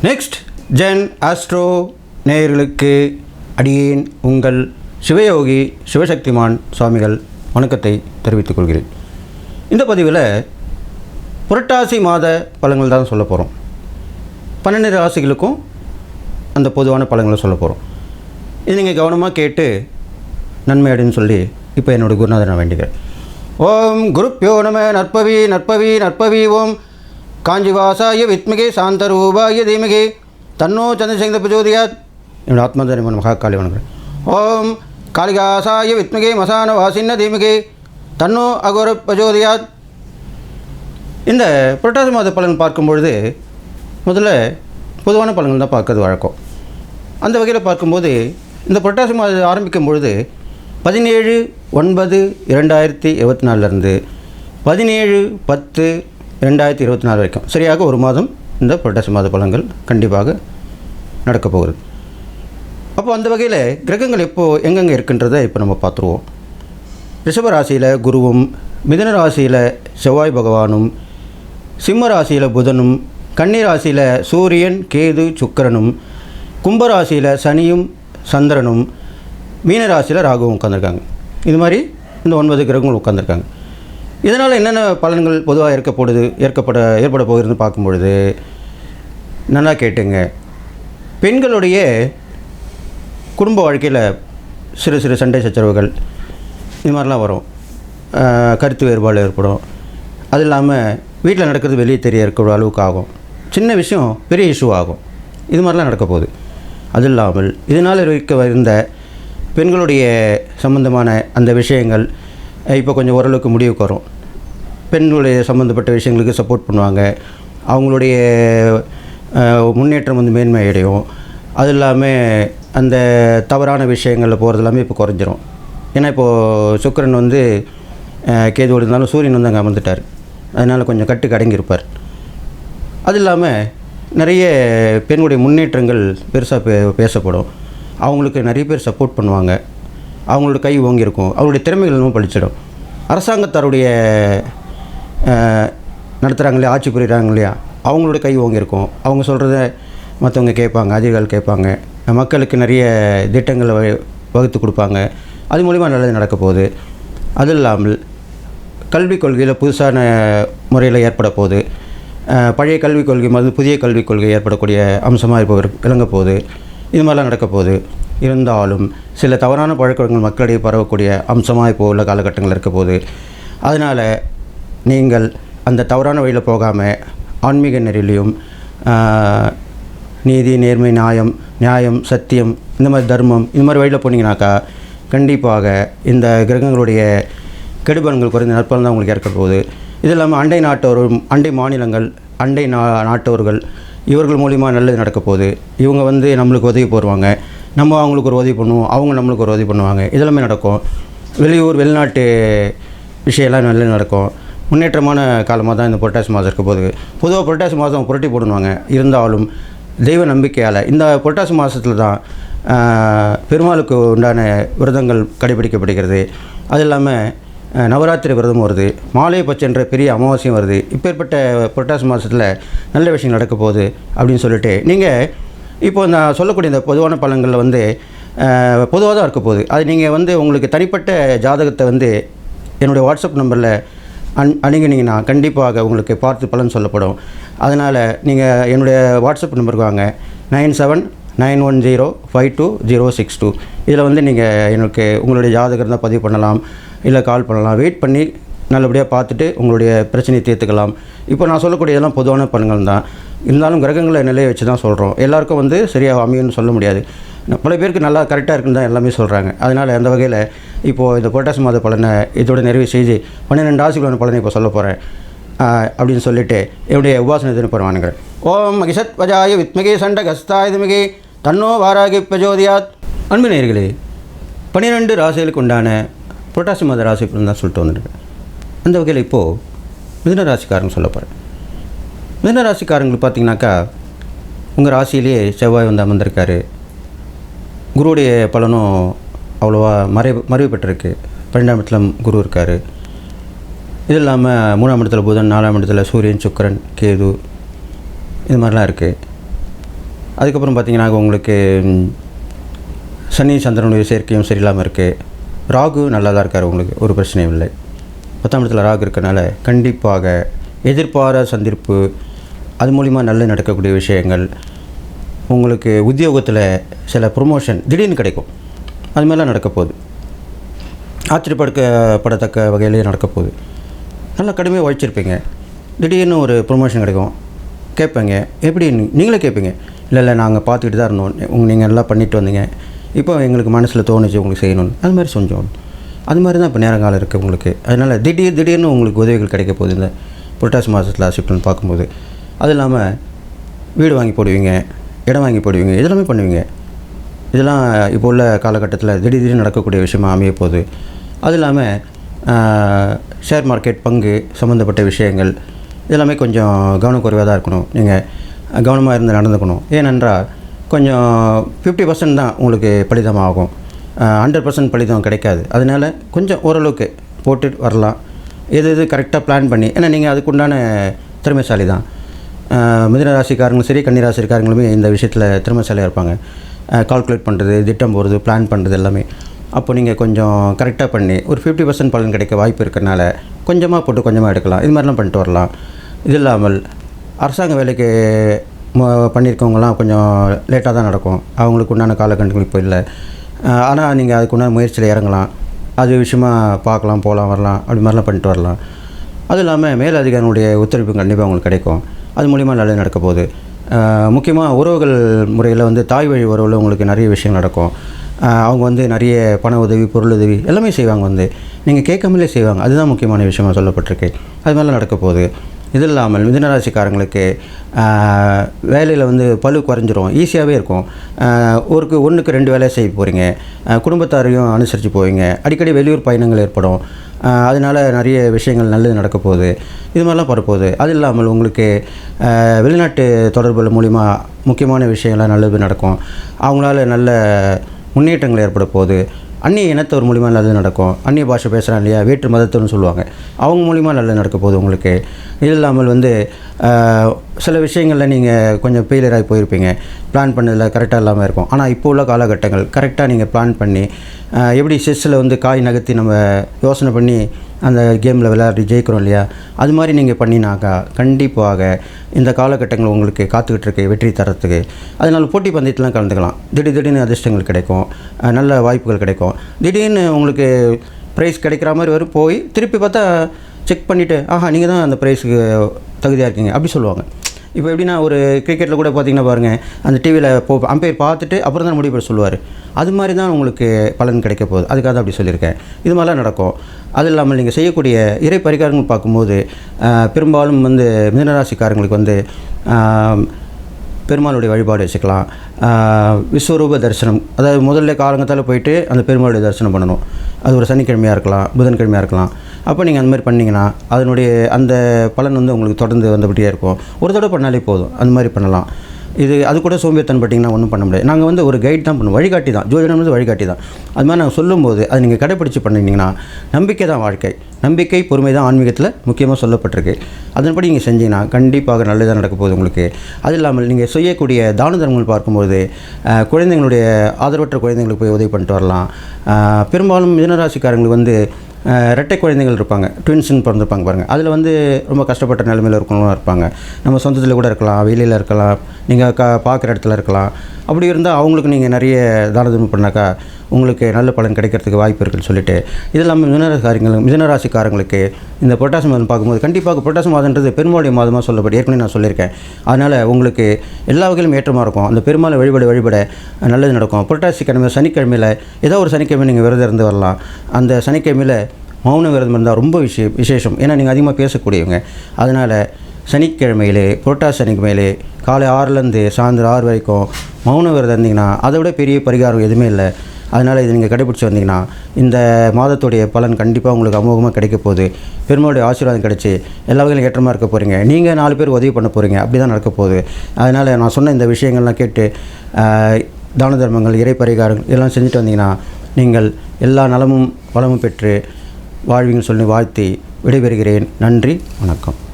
Next gen astro நேயர்களுக்கு அடியேன் உங்கள் சிவயோகி சிவசக்திமான் சுவாமிகள் வணக்கத்தை தெரிவித்துக் கொள்கிறேன். இந்த பதிவில் புரட்டாசி மாத பலன்கள் தான் சொல்ல போகிறோம். 12 ராசிகளுக்கும் அந்த பொதுவான பலன்களை சொல்ல போகிறோம். இது நீங்கள் கவனமாக கேட்டு நன்மை அப்படின்னு சொல்லி இப்போ என்னோடய குருநாதர் நான் வேண்டிக்கிறேன். ஓம் குருப்யோ நம நற்பவி நற்பவி நற்பவி ஓம் காஞ்சிவாசாய வித்மிகே சாந்தரூபாய தீமகே தன்னோ சந்திரசேகர பிரச்சோதயாத். என்னோட ஆத்மதரிமன் மகாகாளி வணங்குறேன். ஓம் காளிகாசாய வித்மிகே மசான வாசின்ன தீமகே தன்னோ அகோர பிரச்சோதயாத். இந்த புரட்டாசி மாத பலன் பார்க்கும்பொழுது முதல்ல பொதுவான பலன்கள் தான் பார்க்கறது வழக்கம். அந்த வகையில் பார்க்கும்போது இந்த புரட்டாசி மாதம் ஆரம்பிக்கும் பொழுது 17/9/2024 17/10/2024 வரைக்கும் சரியாக ஒரு மாதம் இந்த புரட்டாசி மாத பலன்கள் கண்டிப்பாக நடக்கப் போகிறது. அப்போ அந்த வகையில் கிரகங்கள் எப்போது எங்கெங்கே இருக்கின்றதை இப்போ நம்ம பார்த்துருவோம். ரிஷப ராசியில் குருவும், மிதுன ராசியில் செவ்வாய் பகவானும், சிம்ம ராசியில் புதனும், கன்னி ராசியில் சூரியன் கேது சுக்கிரனும், கும்பராசியில் சனியும் சந்திரனும், மீன ராசியில் ராகுவும் உட்காந்துருக்காங்க. இது மாதிரி இந்த 9 கிரகங்கள் உட்காந்துருக்காங்க. இதனால் என்னென்ன பலன்கள் பொதுவாக ஏற்பட போகிறதுன்னு பார்க்கும்பொழுது நல்லா கேட்டுங்க. பெண்களுடைய குடும்ப வாழ்க்கையில் சிறு சிறு சண்டை சச்சரவுகள் இது மாதிரிலாம் வரும். கருத்து வேறுபாடு ஏற்படும். அது இல்லாமல் வீட்டில் நடக்கிறது வெளியே தெரிய இருக்கிற அளவுக்கு ஆகும். சின்ன விஷயம் பெரிய இஷ்யூ ஆகும். இது மாதிரிலாம் நடக்க போகுது. அது இல்லாமல் இதனால் இருந்த பெண்களுடைய சம்பந்தமான அந்த விஷயங்கள் இப்போ கொஞ்சம் ஓரளவுக்கு முடிவுக்கு வரும். பெண்களுடைய சம்மந்தப்பட்ட விஷயங்களுக்கு சப்போர்ட் பண்ணுவாங்க. அவங்களுடைய முன்னேற்றம் மேன்மை அடையும். அது இல்லாமல் அந்த தவறான விஷயங்களில் போகிறது எல்லாமே இப்போ குறைஞ்சிரும். ஏன்னா இப்போது சுக்கிரன் கேதுவோடு இருந்தாலும் சூரியன் அங்கே அமர்ந்துட்டார். அதனால் கொஞ்சம் கட்டுக்கு அடங்கியிருப்பார். அது இல்லாமல் நிறைய பெண்களுடைய முன்னேற்றங்கள் பெருசாக பேசப்படும். அவங்களுக்கு நிறைய பேர் சப்போர்ட் பண்ணுவாங்க. அவங்களோட கை ஓங்கியிருக்கும். அவங்களுடைய திறமைகளும் பழிச்சிடும். அரசாங்கத்தாருடைய நடத்துகிறாங்க இல்லையா, ஆட்சி புரிகிறாங்க இல்லையா, அவங்களோட கை ஓங்கியிருக்கும். அவங்க சொல்கிறத மற்றவங்க கேட்பாங்க, அதிகாரிகள் கேட்பாங்க. மக்களுக்கு நிறைய திட்டங்களை வகுத்து கொடுப்பாங்க. அது மூலிமா நல்லது நடக்க போகுது. அது இல்லாமல் கல்விக் கொள்கையில் புதுசான முறையில் ஏற்பட போகுது. பழைய கல்விக் கொள்கை புதிய கல்விக் கொள்கை ஏற்படக்கூடிய அம்சமாக இப்போ விளங்க போகுது. இது மாதிரிலாம் நடக்க போகுது. இருந்தாலும் சில தவறான பழக்கங்கள் மக்களிடையே பரவக்கூடிய அம்சமாக இப்போ உள்ள காலகட்டங்கள் இருக்க போகுது. அதனால் நீங்கள் அந்த தவறான வழியில் போகாமல் ஆன்மீக நெறியிலையும் நீதி, நேர்மை, நியாயம், சத்தியம், இந்த மாதிரி தர்மம், இந்த மாதிரி வழியில் போனீங்கன்னாக்கா கண்டிப்பாக இந்த கிரகங்களுடைய கெடுபலன்கள் குறைந்த நற்பலன் தான் உங்களுக்கு ஏற்பட போகுது. இது இல்லாமல் அண்டை நாட்டவரும், அண்டை மாநிலங்கள், அண்டை நாட்டவர்கள் இவர்கள் மூலிமா நல்லது நடக்க போகுது. இவங்க நம்மளுக்கு உதவி போடுவாங்க. நம்ம அவங்களுக்கு ஒரு உதவி பண்ணுவோம். அவங்க நம்மளுக்கு ஒரு உதவி பண்ணுவாங்க. இதெல்லாமே நடக்கும். வெளியூர் வெளிநாட்டு விஷயம்லாம் நல்லது நடக்கும். முன்னேற்றமான காலமாக தான் இந்த புரட்டாசி மாதம் இருக்க போகுது. பொதுவாக புரட்டாசி மாதம் புரட்டி போடுவாங்க. இருந்தாலும் தெய்வ நம்பிக்கையால் இந்த புரட்டாசி மாதத்தில் தான் பெருமாளுக்கு உண்டான விரதங்கள் கடைபிடிக்கப்படுகிறது. அது இல்லாமல் நவராத்திரி விரதம் வருது. மாலை பச்சைன்ற பெரிய அமாவாசையும் வருது. இப்பேற்பட்ட புரட்டாசி மாதத்தில் நல்ல விஷயம் நடக்க போகுது அப்படின்னு சொல்லிட்டு நீங்கள் இப்போ நான் சொல்லக்கூடிய இந்த பொதுவான பலன்களில் பொதுவாக தான் இருக்க போகுது. அது நீங்கள் உங்களுக்கு தனிப்பட்ட ஜாதகத்தை என்னுடைய வாட்ஸ்அப் நம்பரில் அணுகினீங்கன்னா கண்டிப்பாக உங்களுக்கு பார்த்து பலன் சொல்லப்படும். அதனால் நீங்கள் என்னுடைய வாட்ஸ்அப் நம்பருக்கு வாங்க. 9791052062. இதில் நீங்கள் எனக்கு உங்களுடைய ஜாதகம் தான் பதிவு பண்ணலாம், இல்லை கால் பண்ணலாம். வெயிட் பண்ணி நல்லபடியாக பார்த்துட்டு உங்களுடைய பிரச்சனையை தீர்த்துக்கலாம். இப்போ நான் சொல்லக்கூடிய இதெல்லாம் பொதுவான பலன்கள் தான். இருந்தாலும் கிரகங்களை நிலையை வச்சு தான் சொல்கிறோம். எல்லாருக்கும் சரியாக அமையும்னு சொல்ல முடியாது. பல பேருக்கு நல்லா கரெக்டாக இருக்குன்னு தான் எல்லாமே சொல்கிறாங்க. அதனால் அந்த வகையில் இப்போது இந்த புரட்டாசி மாத பலனை இதோட நிறைவு செய்து 12 ராசிகளான பலனை இப்போ சொல்ல போகிறேன் அப்படின்னு சொல்லிவிட்டு என்னுடைய உபாசனை தினப்பரவானுங்கிறேன். ஓம் மகிஷத் வஜாய வித்மிகே சண்டகஸ்தாய திமகே தன்னோ வாராகி பிரஜோதியாத். அன்பு நேயர்களே, 12 ராசிகளுக்கு உண்டான புரட்டாசி மாத ராசி பலன் தான் சொல்லிட்டு வந்துருக்கேன். அந்த வகையில் இப்போது மிதுன ராசிக்காரங்க சொல்ல போகிறேன். மிதுன ராசிக்காரங்களுக்கு பார்த்தீங்கன்னாக்கா உங்கள் ராசியிலேயே செவ்வாய் அமர்ந்திருக்காரு. குருவுடைய பலனும் அவ்வளோவா மறைவு பெற்றிருக்கு. 12ஆம் இடத்துல குரு இருக்கார். இது இல்லாமல் 3ஆம் இடத்துல புதன், 4ஆம் இடத்துல சூரியன், சுக்கிரன், கேது, இது மாதிரிலாம் இருக்குது. அதுக்கப்புறம் பார்த்திங்கன்னா உங்களுக்கு சனி சந்திரனுடைய சேர்க்கையும் சரியில்லாமல் இருக்குது. ராகு நல்லா தான் இருக்கார், உங்களுக்கு ஒரு பிரச்சனையும் இல்லை. 10ஆம் இடத்துல ராகு இருக்கனால கண்டிப்பாக எதிர்பாராத சந்திப்பு, அது மூலிமா நல்ல நடக்கக்கூடிய விஷயங்கள், உங்களுக்கு உத்தியோகத்தில் சில ப்ரொமோஷன் திடீர்னு கிடைக்கும், அது மாதிரிலாம் நடக்க போகுது. ஆச்சரியப்படத்தக்க வகையிலேயே நடக்க போகுது. நல்லா கடுமையாக உழைச்சிருப்பீங்க, திடீர்னு ஒரு ப்ரொமோஷன் கிடைக்கும். கேட்பீங்க, எப்படி நீங்களே கேட்பீங்க, இல்லை நாங்கள் பார்த்துக்கிட்டு தான் இருந்தோம், நீங்கள் எல்லாம் பண்ணிட்டு வந்தீங்க, இப்போ எங்களுக்கு மனசில் தோணுச்சு உங்களுக்கு செய்யணும்னு, அது மாதிரி செஞ்சோம். அது மாதிரி தான் இப்போ நேரங்காலம் இருக்குது உங்களுக்கு. அதனால் திடீர்னு உங்களுக்கு உதவிகள் கிடைக்க போகுது இந்த புரட்டாசி மாதத்தில் ஷிஃப்ட்னு பார்க்கும்போது. அது இல்லாமல் வீடு வாங்கி போடுவீங்க, இடம் வாங்கி போடுவீங்க, இதெல்லாமே பண்ணுவீங்க. இதெல்லாம் இப்போ உள்ள காலகட்டத்தில் திடீர்னு நடக்கக்கூடிய விஷயமாக அமைய போகுது. அது இல்லாமல் ஷேர் மார்க்கெட், பங்கு சம்மந்தப்பட்ட விஷயங்கள் இதெல்லாமே கொஞ்சம் கவனக்குறைவாக தான் இருக்கணும். நீங்கள் கவனமாக இருந்து நடந்துக்கணும். ஏனென்றால் கொஞ்சம் 50% தான் உங்களுக்கு பலிதம் ஆகும், 100% பலிதம் கிடைக்காது. அதனால் கொஞ்சம் ஓரளவுக்கு போட்டு வரலாம். எது கரெக்டாக பிளான் பண்ணி, ஏன்னா நீங்கள் அதுக்குண்டான திறமைசாலி தான். மிதுன ராசிக்காரங்களும் சரி, கன்னி ராசிக்காரங்களுமே இந்த விஷயத்தில் திறமைசாலியாக இருப்பாங்க. கால்குலேட் பண்ணுறது, திட்டம் போடுறது, பிளான் பண்ணுறது எல்லாமே. அப்போ நீங்கள் கொஞ்சம் கரெக்டாக பண்ணி ஒரு 50% பலன் கிடைக்க வாய்ப்பு இருக்கிறனால கொஞ்சமாக போட்டு கொஞ்சமாக எடுக்கலாம். இது மாதிரிலாம் பண்ணிட்டு வரலாம். இது இல்லாமல் அரசாங்க வேலைக்கு பண்ணியிருக்கவங்களாம் கொஞ்சம் லேட்டாக தான் நடக்கும், அவங்களுக்கு உண்டான காலகட்டங்கள் இப்போ இல்லை. ஆனால் நீங்கள் அதுக்குண்டான முயற்சியில் இறங்கலாம், அது விஷயமாக பார்க்கலாம், போகலாம், வரலாம், அப்படி மாதிரிலாம் பண்ணிட்டு வரலாம். அது இல்லாமல் மேலதிகாரிகளுடைய ஒத்துழைப்பு கண்டிப்பாக உங்களுக்கு கிடைக்கும், அது மூலிமா நல்லது நடக்க போகுது. முக்கியமாக உறவுகள் முறையில் வந்து தாய் வழி உறவில் உங்களுக்கு நிறைய விஷயங்கள் நடக்கும். அவங்க வந்து நிறைய பண உதவி, பொருள் உதவி எல்லாமே செய்வாங்க, வந்து நீங்கள் கேட்காமலே செய்வாங்க. அதுதான் முக்கியமான விஷயமாக சொல்லப்பட்டிருக்கு. அது மாதிரிலாம் நடக்க போகுது. இது இல்லாமல் மிதுனராசிக்காரங்களுக்கு வேலையில் வந்து பளு குறைஞ்சிரும், ஈஸியாகவே இருக்கும். ஒன்றுக்கு 2 வேலையை செய்ய போகிறீங்க, குடும்பத்தாரையும் அனுசரித்து போவீங்க, அடிக்கடி வெளியூர் பயணங்கள் ஏற்படும். அதனால் நிறைய விஷயங்கள் நல்லது நடக்க போகுது. இது மாதிரிலாம் வரப்போகுது. அது இல்லாமல் உங்களுக்கு வெளிநாட்டு தொடர்புகள் மூலிமா முக்கியமான விஷயங்கள்லாம் நல்லது நடக்கும். அவங்களால நல்ல முன்னேற்றங்கள் ஏற்பட போகுது. அந்நிய இனத்தவர் மூலிமா நல்லது நடக்கும். அந்நிய பாஷை பேசுகிறாங்க இல்லையா, வேற்று மதத்தவர்னு சொல்லுவாங்க, அவங்க மூலிமா நல்லது நடக்க போகுது உங்களுக்கு. இது இல்லாமல் வந்து சில விஷயங்களில் நீங்கள் கொஞ்சம் ஃபெயிலியர் ஆகி போயிருப்பீங்க, பிளான் பண்ணதில் கரெக்டாக இல்லாமல் இருக்கும். ஆனால் இப்போ உள்ள காலகட்டங்கள் கரெக்டாக நீங்கள் பிளான் பண்ணி, எப்படி செஸ்ஸில் வந்து காய் நகர்த்தி நம்ம யோசனை பண்ணி அந்த கேமில் விளையாடி ஜெயிக்கிறோம் இல்லையா, அது மாதிரி நீங்கள் பண்ணினாக்கா கண்டிப்பாக இந்த காலகட்டங்கள் உங்களுக்கு காத்துக்கிட்டு இருக்கு வெற்றி தரத்துக்கு. அதனால் போட்டி பந்தயத்திலாம் கலந்துக்கலாம். திடீர்னு அதிர்ஷ்டங்கள் கிடைக்கும், நல்ல வாய்ப்புகள் கிடைக்கும். திடீர்னு உங்களுக்கு ப்ரைஸ் கிடைக்கிற மாதிரி போய் திருப்பி பார்த்தா செக் பண்ணிவிட்டு, ஆஹா நீங்கள் தான் அந்த ப்ரைஸுக்கு தகுதியாக இருக்கீங்க அப்படி சொல்லுவாங்க. இப்போ எப்படின்னா ஒரு கிரிக்கெட்டில் கூட பார்த்திங்கன்னா பாருங்கள், அந்த டிவியில் அம்பையர் பார்த்துட்டு அப்புறம் தான் முடிவு சொல்லுவார். அது மாதிரி தான் உங்களுக்கு பலன் கிடைக்க போகுது. அதுக்காக தான் அப்படி சொல்லியிருக்கேன். இது மாதிரிலாம் நடக்கும். அது இல்லாமல் நீங்கள் செய்யக்கூடிய இறை பரிகாரங்கள் பார்க்கும்போது பெரும்பாலும் வந்து மிதுனராசிக்காரங்களுக்கு வந்து பெருமாளுடைய வழிபாடு வச்சுக்கலாம். விஸ்வரூப தரிசனம், அதாவது முதல்ல காலங்கத்தால் போயிட்டு அந்த பெருமாளுடைய தரிசனம் பண்ணணும். அது ஒரு சனிக்கிழமையாக இருக்கலாம், புதன்கிழமையாக இருக்கலாம். அப்போ நீங்கள் அந்த மாதிரி பண்ணிங்கன்னா அதனுடைய அந்த பலன் வந்து உங்களுக்கு தொடர்ந்து வந்தபடியே இருக்கும். ஒரு தடவை பண்ணாலே போதும், அந்த மாதிரி பண்ணலாம். அது கூட சோம்பேறித்தனம் பட்டிங்கன்னா ஒன்றும் பண்ண முடியாது. நாங்கள் வந்து ஒரு கைட் தான் பண்ணுவோம், வழிகாட்டி தான். ஜோதிடம் வந்து வழிகாட்டி தான். அது மாதிரி நாங்கள் சொல்லும்போது அதை நீங்கள் கடைப்பிடிச்சு பண்ணிங்கன்னா நம்பிக்கை தான் வாழ்க்கை. நம்பிக்கை, பொறுமை தான் ஆன்மீகத்தில் முக்கியமாக சொல்லப்பட்டிருக்கு. அதன்படி நீங்கள் செஞ்சீங்கன்னா கண்டிப்பாக நல்லதாக நடக்க போகுது உங்களுக்கு. அது இல்லாமல் நீங்கள் செய்யக்கூடிய தான தர்மங்கள் பார்க்கும்போது குழந்தைங்களுடைய ஆதரவற்ற குழந்தைங்களுக்கு போய் உதவி பண்ணிட்டு வரலாம். பெரும்பாலும் மிதுனராசிக்காரங்களுக்கு வந்து இரட்டை குழந்தைகள் இருப்பாங்க, ட்வின்ஸுன்னு பிறந்திருப்பாங்க பாருங்கள். அதில் வந்து ரொம்ப கஷ்டப்பட்ட நிலைமையில் இருக்கவங்களும் இருப்பாங்க. நம்ம சொந்தத்தில் கூட இருக்கலாம், வெளியில் இருக்கலாம், நீங்கள் பார்க்குற இடத்துல இருக்கலாம். அப்படி இருந்தால் அவங்களுக்கு நீங்கள் நிறைய தானதர்மம் பண்ணாக்கா உங்களுக்கு நல்ல பலன் கிடைக்கிறதுக்கு வாய்ப்பு இருக்குன்னு சொல்லிட்டு, இது இல்லாமல் மிதுனராசிக்காரங்களுக்கு இந்த புரட்டாசி மாதம் பார்க்கும்போது கண்டிப்பாக புரட்டாசி மாதன்றது பெருமாளுடைய மாதமாக சொல்லப்படும். ஏற்கனவே நான் சொல்லியிருக்கேன். அதனால் உங்களுக்கு எல்லா வகையிலும் ஏற்றமாக இருக்கும். அந்த பெருமாளை வழிபட நல்லது நடக்கும். புரட்டாசி கிழமை சனிக்கிழமையில் ஏதோ ஒரு சனிக்கிழமை நீங்கள் விரதம் இருந்து வரலாம். அந்த சனிக்கிழமையில் மௌன விரதம் இருந்தால் ரொம்ப விசேஷம். ஏன்னா நீங்கள் அதிகமாக பேசக்கூடியவங்க. அதனால் சனிக்கிழமையிலே, புரட்டாசி சனிக்கிழமையிலே காலை 6லேருந்து சாயந்தரம் 6 வரைக்கும் மௌன விரதம் இருந்தீங்கன்னா அதை விட பெரிய பரிகாரம் எதுவுமே இல்லை. அதனால் இது நீங்கள் கடைப்பிடிச்சி வந்தீங்கன்னா இந்த மாதத்துடைய பலன் கண்டிப்பாக உங்களுக்கு அமோகமாக கிடைக்க போகுது. பெருமாளுடைய ஆசீர்வாதம் கிடைச்சி எல்லா வகையிலும் ஏற்றமாக இருக்க போகிறீங்க. நீங்கள் 4 பேர் உதவி பண்ண போகிறீங்க. அப்படி தான் நடக்க போகுது. அதனால் நான் சொன்ன இந்த விஷயங்கள்லாம் கேட்டு தான தர்மங்கள், இறை பரிகாரங்கள் இதெல்லாம் செஞ்சுட்டு வந்தீங்கன்னா நீங்கள் எல்லா நலமும் வளமும் பெற்று வாழ்வீங்கன்னு சொல்லி வாழ்த்தி விடைபெறுகிறேன். நன்றி, வணக்கம்.